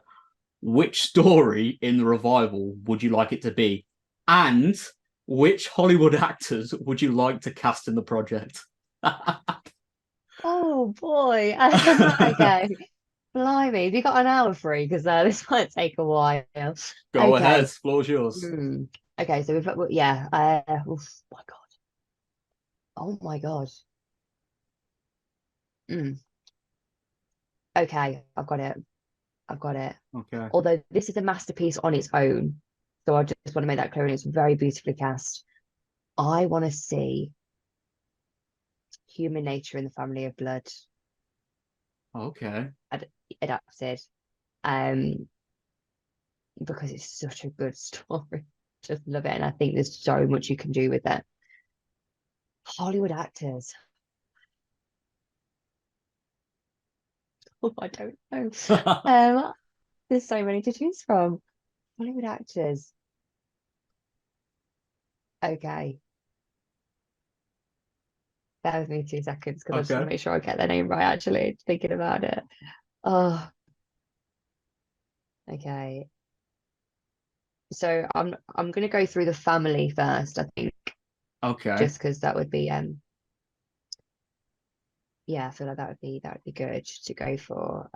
[SPEAKER 1] which story in the revival would you like it to be? And which Hollywood actors would you like to cast in the project?
[SPEAKER 2] Oh boy. Okay. Blimey, have you got an hour free? Because this might take a while.
[SPEAKER 1] Go ahead,
[SPEAKER 2] Okay.
[SPEAKER 1] floor's yours.
[SPEAKER 2] Okay, so we've got, yeah. My God. Oh my God. Mm. Okay, I've got it. I've got it.
[SPEAKER 1] Okay.
[SPEAKER 2] Although this is a masterpiece on its own, so I just want to make that clear, and it's very beautifully cast. I want to see Human Nature in the Family of Blood
[SPEAKER 1] Okay.
[SPEAKER 2] adapted, um, because it's such a good story. Just love it, and I think there's so much you can do with it. Hollywood actors. Oh, I don't know. There's so many to choose from. Hollywood actors. Okay. Bear with me 2 seconds because I just want
[SPEAKER 1] Okay.
[SPEAKER 2] to make sure I get their name right, actually, thinking about it. Oh, okay. So I'm gonna go through the family first, I think,
[SPEAKER 1] Okay.
[SPEAKER 2] just because that would be yeah, I feel like that would be good to go for.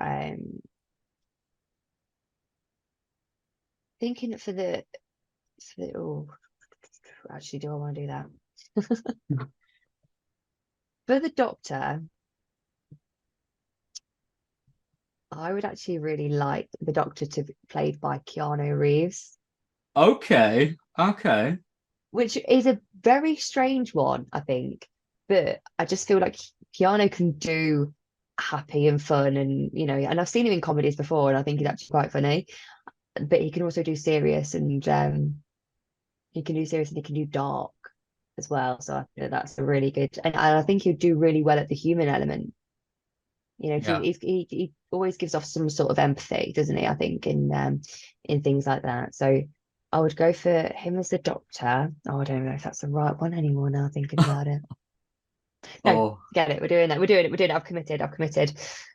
[SPEAKER 2] Thinking for the oh, actually, do I want to do that? For the Doctor, I would actually really like the Doctor to be played by Keanu Reeves,
[SPEAKER 1] Okay. Okay.
[SPEAKER 2] which is a very strange one, I think. But I just feel like Keanu can do happy and fun, and and I've seen him in comedies before, and I think he's actually quite funny. But he can also do serious, and he can do serious and he can do dark as well. So I think that's a really good, and I think he'd do really well at the human element.
[SPEAKER 1] Yeah.
[SPEAKER 2] He always gives off some sort of empathy, doesn't he? I think in things like that. So I would go for him as the Doctor. Oh, I don't know if that's the right one anymore now, thinking about it. No,
[SPEAKER 1] Oh,
[SPEAKER 2] get it. We're doing that. We're doing it. We're doing it. I've committed. I've committed.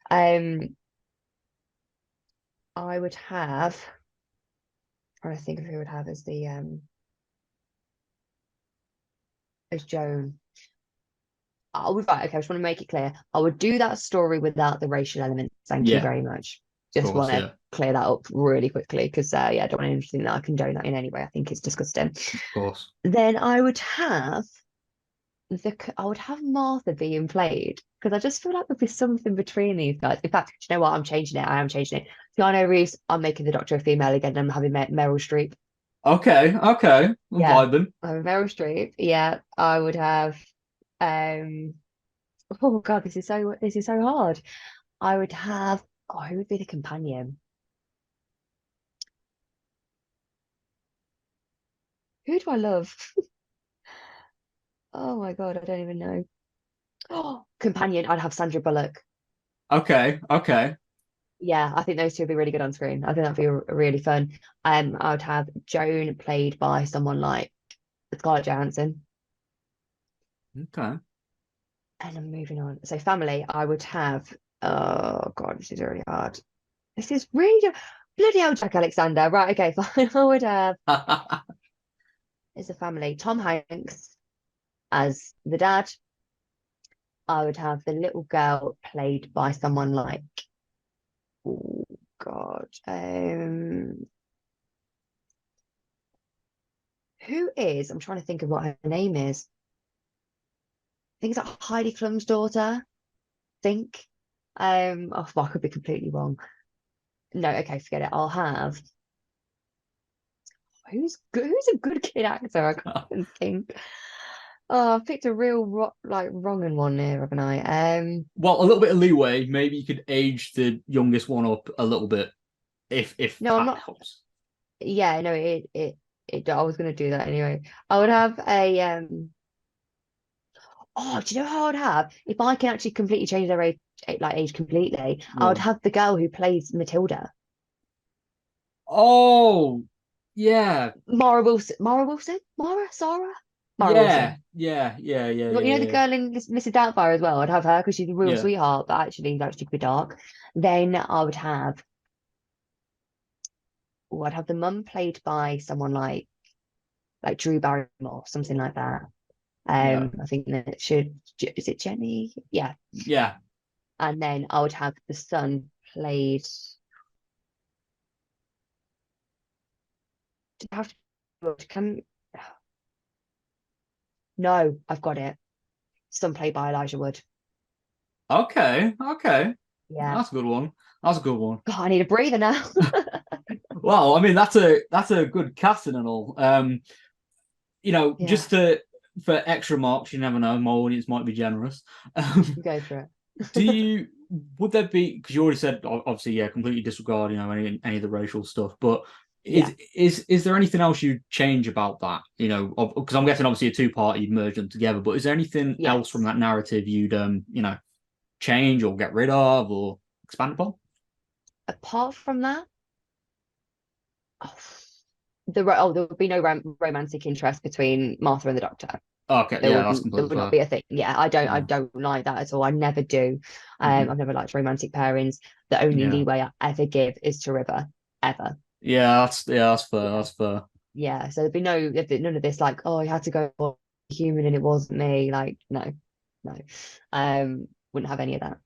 [SPEAKER 2] Um, I would have. Trying to think of who would have as Joan. Oh, right. Okay. I just want to make it clear. I would do that story without the racial elements. Thank you
[SPEAKER 1] yeah.
[SPEAKER 2] very much.
[SPEAKER 1] Of
[SPEAKER 2] Just
[SPEAKER 1] course.
[SPEAKER 2] want to
[SPEAKER 1] Yeah.
[SPEAKER 2] clear that up really quickly because yeah, I don't want anything that I condone that in any way. I think it's disgusting.
[SPEAKER 1] Of course.
[SPEAKER 2] Then I would have Martha being played because I just feel like there'd be something between these guys. In fact, you know what? I'm changing it. I am changing it. Keanu Reeves, I'm making the Doctor a female again. I'm having Meryl Streep.
[SPEAKER 1] Okay. Okay. I'm
[SPEAKER 2] Yeah,
[SPEAKER 1] vibing.
[SPEAKER 2] Meryl Streep. Yeah, I would have. Um, oh God, this is so hard. I would have. Oh, who would be the companion? Who do I love? Oh my God, I don't even know. Oh, companion. I'd have Sandra Bullock.
[SPEAKER 1] Okay. Okay.
[SPEAKER 2] Yeah, I think those two would be really good on screen. I think that'd be really fun. I would have Joan played by someone like Scarlett Johansson.
[SPEAKER 1] Okay.
[SPEAKER 2] And I'm moving on. So family, I would have. Oh God, this is really hard. This is really bloody hell, Jack Alexander. Right, okay, fine. I would have as a family Tom Hanks as the dad. I would have the little girl played by someone like. Oh God. Who is? I'm trying to think of what her name is. I think it's like Heidi Klum's daughter. I think. Oh, well, I could be completely wrong. No, okay, forget it. I'll have who's good, who's a good kid actor? I can't think. Oh, I've picked a real wrong in one here, haven't I?
[SPEAKER 1] Well, a little bit of leeway. Maybe you could age the youngest one up a little bit, if
[SPEAKER 2] No, I'm
[SPEAKER 1] that
[SPEAKER 2] not.
[SPEAKER 1] helps.
[SPEAKER 2] Yeah, no, it. I was gonna do that anyway. I would have a oh, do you know how I'd have if I can actually completely change their age, like age completely? I would
[SPEAKER 1] Go
[SPEAKER 2] have the girl who plays Matilda,
[SPEAKER 1] Oh, yeah,
[SPEAKER 2] Mara Wilson, Mara
[SPEAKER 1] yeah,
[SPEAKER 2] Wilson.
[SPEAKER 1] yeah, yeah, yeah,
[SPEAKER 2] You
[SPEAKER 1] yeah,
[SPEAKER 2] know the
[SPEAKER 1] yeah,
[SPEAKER 2] girl in Mrs. Doubtfire as well. I'd have her because she's a real
[SPEAKER 1] yeah.
[SPEAKER 2] sweetheart, but actually like she could be dark. Then I would have, oh, I'd have the mum played by someone like Drew Barrymore, something like that.
[SPEAKER 1] Yeah,
[SPEAKER 2] I think that should is it Jenny? Yeah.
[SPEAKER 1] yeah.
[SPEAKER 2] And then I would have the son played. Do I have to can no, I've got it. Son played by Elijah Wood.
[SPEAKER 1] Okay, okay.
[SPEAKER 2] Yeah.
[SPEAKER 1] That's a good one. That's a good one.
[SPEAKER 2] God, I need a breather now.
[SPEAKER 1] Well, I mean, that's a good casting and all.
[SPEAKER 2] Yeah,
[SPEAKER 1] Just for extra marks, you never know. My audience might be generous. Um,
[SPEAKER 2] go for
[SPEAKER 1] do
[SPEAKER 2] it.
[SPEAKER 1] you would there be because you already said obviously yeah completely disregard any of the racial stuff, but
[SPEAKER 2] Yeah.
[SPEAKER 1] is there anything else you'd change about that? Because I'm guessing obviously a two-part you'd merge them together, but is there anything else from
[SPEAKER 2] Yes.
[SPEAKER 1] that narrative you'd change or get rid of or expand upon?
[SPEAKER 2] Apart from that, oh, there would be no romantic interest between Martha and the Doctor.
[SPEAKER 1] Okay,
[SPEAKER 2] There
[SPEAKER 1] yeah, that's
[SPEAKER 2] wouldn't there
[SPEAKER 1] completely
[SPEAKER 2] would not
[SPEAKER 1] fair.
[SPEAKER 2] be a thing. Yeah, I
[SPEAKER 1] Yeah.
[SPEAKER 2] don't like that at all. I never do.
[SPEAKER 1] Hmm.
[SPEAKER 2] I've never liked romantic pairings. The only
[SPEAKER 1] Yeah.
[SPEAKER 2] leeway I ever give is to River, ever.
[SPEAKER 1] Yeah, that's fair.
[SPEAKER 2] Yeah.
[SPEAKER 1] That's fair.
[SPEAKER 2] Yeah. So there'd be none of this like, oh, I had to go for a human and it wasn't me. Like, no, no. Wouldn't have any of that.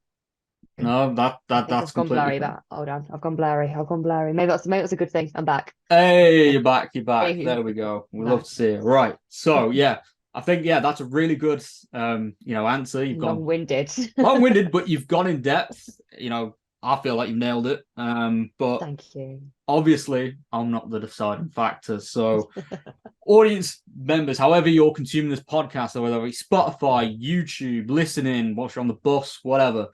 [SPEAKER 1] No, that
[SPEAKER 2] I
[SPEAKER 1] that
[SPEAKER 2] think
[SPEAKER 1] that's
[SPEAKER 2] I've gone
[SPEAKER 1] completely
[SPEAKER 2] blurry,
[SPEAKER 1] fair.
[SPEAKER 2] but hold on, I've gone blurry. I've gone blurry. Maybe that's a good thing. I'm back.
[SPEAKER 1] Hey, you're back. You're back.
[SPEAKER 2] Hey,
[SPEAKER 1] There we go. We love
[SPEAKER 2] back.
[SPEAKER 1] to see it. Right. So yeah, I think yeah, that's a really good answer. You've gone
[SPEAKER 2] Long-winded.
[SPEAKER 1] long-winded, but you've gone in depth. I feel like you've nailed it. But
[SPEAKER 2] Thank you.
[SPEAKER 1] obviously, I'm not the deciding factor. So, audience members, however you're consuming this podcast, or whether it's Spotify, YouTube, listening, watching on the bus, whatever,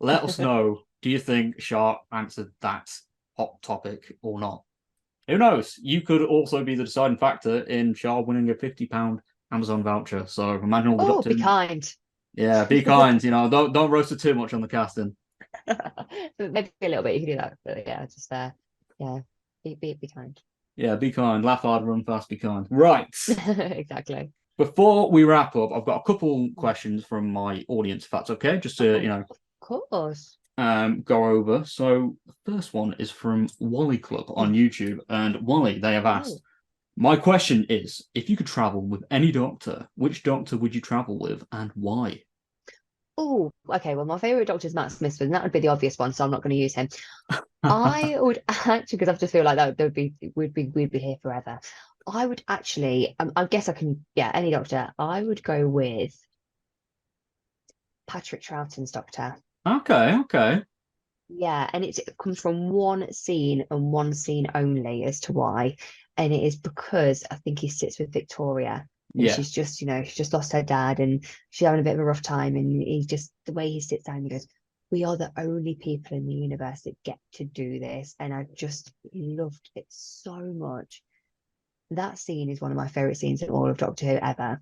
[SPEAKER 1] let us know. Do you think Char answered that hot topic or not? Who knows? You could also be the deciding factor in Char winning a £50 Amazon voucher. So imagine all the
[SPEAKER 2] Oh, be
[SPEAKER 1] doctor.
[SPEAKER 2] kind.
[SPEAKER 1] Yeah, be kind. Don't roast her too much on the casting.
[SPEAKER 2] Maybe a little bit. You can do that, but yeah, just yeah, be kind.
[SPEAKER 1] Yeah, be kind. Laugh hard, run fast, be kind. Right.
[SPEAKER 2] Exactly.
[SPEAKER 1] Before we wrap up, I've got a couple questions from my audience, if that's okay, just to,
[SPEAKER 2] Oh, of course.
[SPEAKER 1] go over. So the first one is from Wally Club on YouTube. And Wally, they have
[SPEAKER 2] Oh,
[SPEAKER 1] asked, my question is, if you could travel with any doctor, which doctor would you travel with and why?
[SPEAKER 2] oh, okay. Well, my favorite doctor is Matt Smith, and that would be the obvious one, so I'm not going to use him. I would actually, because I just feel like that would be we'd be here forever. I would actually, I guess I can, yeah, any doctor. I would go with Patrick Troughton's doctor.
[SPEAKER 1] Okay, okay.
[SPEAKER 2] Yeah, and it comes from one scene and one scene only as to why. And it is because I think he sits with Victoria and
[SPEAKER 1] Yeah.
[SPEAKER 2] she's just lost her dad and she's having a bit of a rough time. And he just, the way he sits down, he goes, we are the only people in the universe that get to do this. And I just loved it so much. That scene is one of my favorite scenes in all of Doctor Who ever.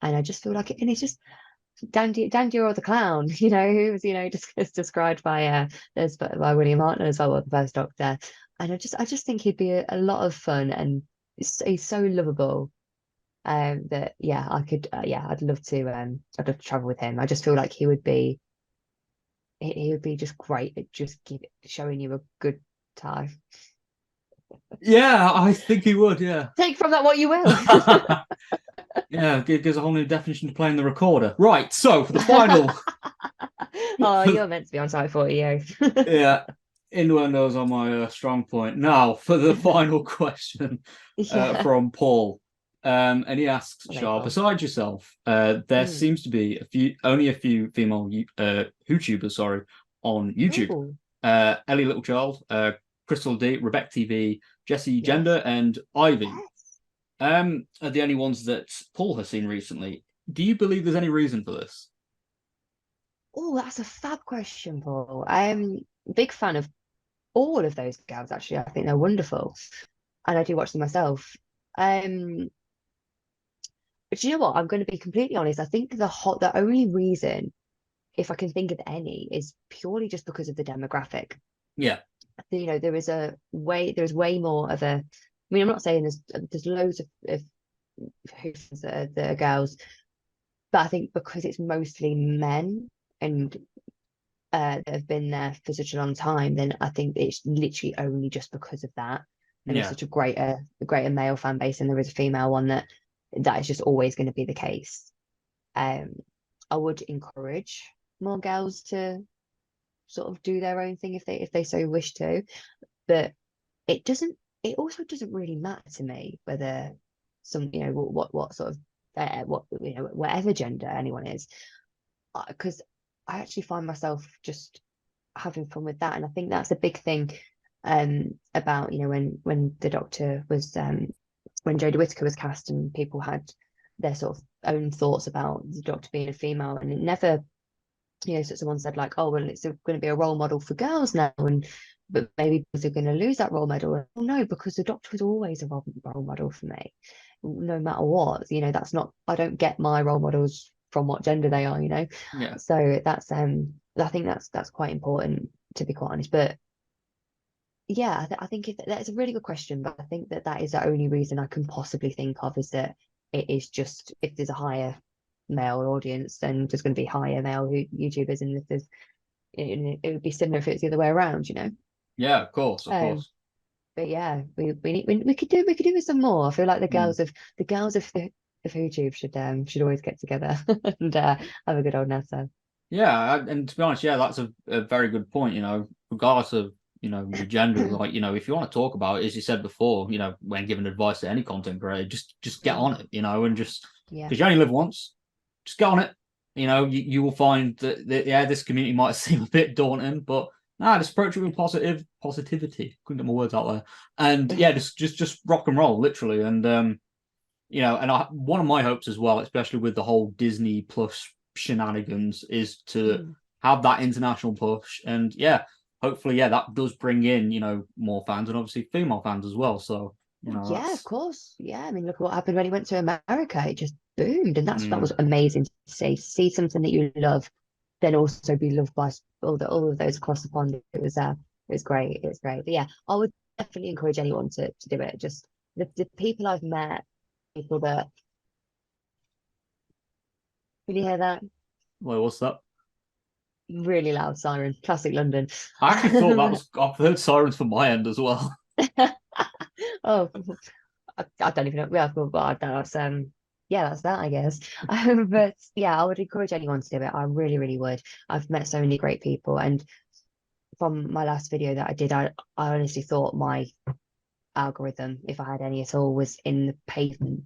[SPEAKER 2] And I just feel like it, and it's just Dandy or the clown, who was, just described by William Hartnell as well, the first Doctor. And I just think he'd be a lot of fun, and he's so lovable. That yeah, I'd love to travel with him. I just feel like he would be just great at just showing you a good time.
[SPEAKER 1] Yeah, I think he would, yeah.
[SPEAKER 2] Take from that what you will.
[SPEAKER 1] Yeah, gives a whole new definition to playing the recorder. Right, so for the final,
[SPEAKER 2] Oh, you're meant to be on site for you.
[SPEAKER 1] yeah, innuendos on my strong point. Now, for the final question
[SPEAKER 2] Yeah.
[SPEAKER 1] from Paul, and he asks,
[SPEAKER 2] Okay,
[SPEAKER 1] Shah,
[SPEAKER 2] Paul.
[SPEAKER 1] besides yourself, there
[SPEAKER 2] Mm.
[SPEAKER 1] seems to be only a few female YouTubers, sorry, on YouTube.
[SPEAKER 2] Ooh,
[SPEAKER 1] Ellie Littlechild, Crystal D, Rebecca TV, Jessie
[SPEAKER 2] yes.
[SPEAKER 1] Gender, and Ivy.
[SPEAKER 2] Yes.
[SPEAKER 1] Are the only ones that Paul has seen recently. Do you believe there's any reason for this?
[SPEAKER 2] Oh, that's a fab question, Paul. I'm a big fan of all of those girls, actually. I think they're wonderful. And I do watch them myself. But you know what? I'm going to be completely honest. I think the only reason, if I can think of any, is purely just because of the demographic.
[SPEAKER 1] Yeah.
[SPEAKER 2] You know, there's way more of a. I mean, I'm not saying there's loads of who's the girls, but I think because it's mostly men and that have been there for such a long time, then I think it's literally only just because of that. And there's
[SPEAKER 1] Yeah.
[SPEAKER 2] such a greater male fan base, and there is a female one that is just always going to be the case. I would encourage more girls to sort of do their own thing if they so wish to, but it also doesn't really matter to me whether what sort of whatever gender anyone is, because I actually find myself just having fun with that, and I think that's a big thing about when the Doctor was when Jodie Whittaker was cast, and people had their sort of own thoughts about the Doctor being a female, and it never, so someone said like, oh well, it's going to be a role model for girls now, but maybe they're going to lose that role model. Oh, no, because the Doctor was always a role model for me, no matter what. That's not, I don't get my role models from what gender they are.
[SPEAKER 1] Yeah.
[SPEAKER 2] So that's I think that's quite important, to be quite honest. But yeah, I think that's a really good question, but I think that is the only reason I can possibly think of, is that it is just, if there's a higher male audience, then there's going to be higher male YouTubers, and if there's, it would be similar if it's the other way around.
[SPEAKER 1] Yeah, of course, of
[SPEAKER 2] Um,
[SPEAKER 1] course.
[SPEAKER 2] but yeah, we could do with some more. I feel like the
[SPEAKER 1] Mm.
[SPEAKER 2] girls of YouTube should always get together and have a good old NASA.
[SPEAKER 1] Yeah, and to be honest, yeah, that's a very good point. Regardless of your gender, like if you want to talk about it, as you said before, when giving advice to any content creator, just get on it, and just
[SPEAKER 2] Yeah.
[SPEAKER 1] because you only live once, just get on it. You will find that yeah, this community might seem a bit daunting, but just approach it with positivity. Couldn't get my words out there, and yeah, just rock and roll, literally, and one of my hopes as well, especially with the whole Disney Plus shenanigans, is to
[SPEAKER 2] Mm.
[SPEAKER 1] have that international push. And yeah, hopefully, yeah, that does bring in, more fans, and obviously female fans as well. So,
[SPEAKER 2] Yeah, of
[SPEAKER 1] that's
[SPEAKER 2] course. Yeah, I mean, look what happened when he went to America. It just boomed, and that
[SPEAKER 1] mm,
[SPEAKER 2] was amazing to see. See something that you love, then also be loved by all of those across the pond. It was great. It was great. But yeah, I would definitely encourage anyone to do it. Just the people I've met, people that, can you hear that?
[SPEAKER 1] well, what's that?
[SPEAKER 2] Really loud siren, classic London.
[SPEAKER 1] I actually thought that was I've heard sirens from my end as well.
[SPEAKER 2] Oh, I don't even know. Yeah, but that's yeah, that's that, I guess. But yeah, I would encourage anyone to do it. I really, really would. I've met so many great people, and from my last video that I did, I honestly thought my algorithm, if I had any at all, was in the pavement.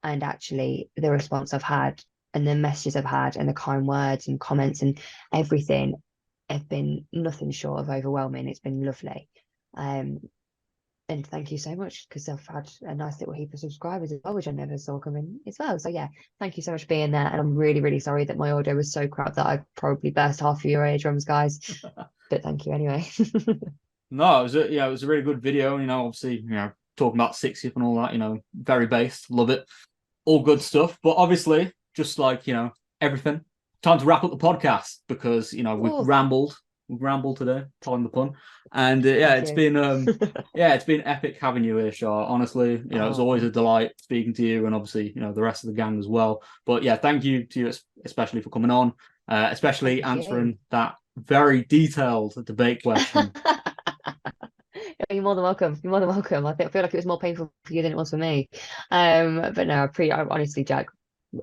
[SPEAKER 2] And actually, the response I've had, and the messages I've had, and the kind words and comments and everything have been nothing short of overwhelming. It's been lovely. And thank you so much, because I've had a nice little heap of subscribers as well, which I never saw coming as well. So yeah, thank you so much for being there. And I'm really, really sorry that my audio was so crap that I probably burst half of your eardrums, guys. But thank you anyway.
[SPEAKER 1] No, it was a really good video. Obviously, talking about 60th and all that. Very based, love it, all good stuff. But obviously, just like everything, time to wrap up the podcast because
[SPEAKER 2] Oh,
[SPEAKER 1] we've rambled today, pardon the pun, and yeah,
[SPEAKER 2] thank
[SPEAKER 1] it's
[SPEAKER 2] you.
[SPEAKER 1] been yeah, it's been epic having you here, Char. Honestly, it's always
[SPEAKER 2] Oh,
[SPEAKER 1] a delight speaking to you, and obviously the rest of the gang as well. But yeah, thank you to you especially for coming on, especially
[SPEAKER 2] thank you.
[SPEAKER 1] answering that very detailed debate question.
[SPEAKER 2] You're more than welcome. You're more than welcome. I feel like it was more painful for you than it was for me. But no, I honestly, Jack,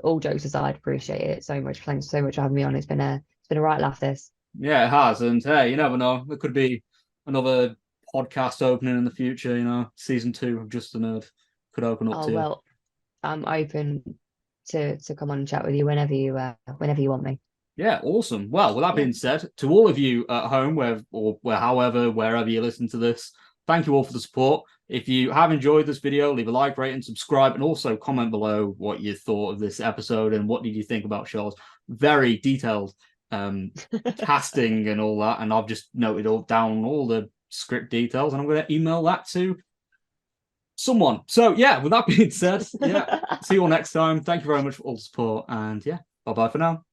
[SPEAKER 2] all jokes aside, appreciate it so much. Thanks so much for having me on. It's been a right laugh, this.
[SPEAKER 1] Yeah, it has. And hey, you never know. There could be another podcast opening in the future, season 2 of Just a Nerd could open up
[SPEAKER 2] Oh
[SPEAKER 1] to you.
[SPEAKER 2] well, I'm open to come on and chat with you whenever you want me.
[SPEAKER 1] Yeah, awesome. Well, with that
[SPEAKER 2] Yeah.
[SPEAKER 1] being said, to all of you at home, wherever you listen to this, thank you all for the support. If you have enjoyed this video, leave a like, rate, and subscribe, and also comment below what you thought of this episode and what did you think about Shaw's very detailed casting and all that. And I've just noted all down all the script details, and I'm going to email that to someone. So yeah, with that being said, yeah, see you all next time. Thank you very much for all the support, and yeah, bye bye for now.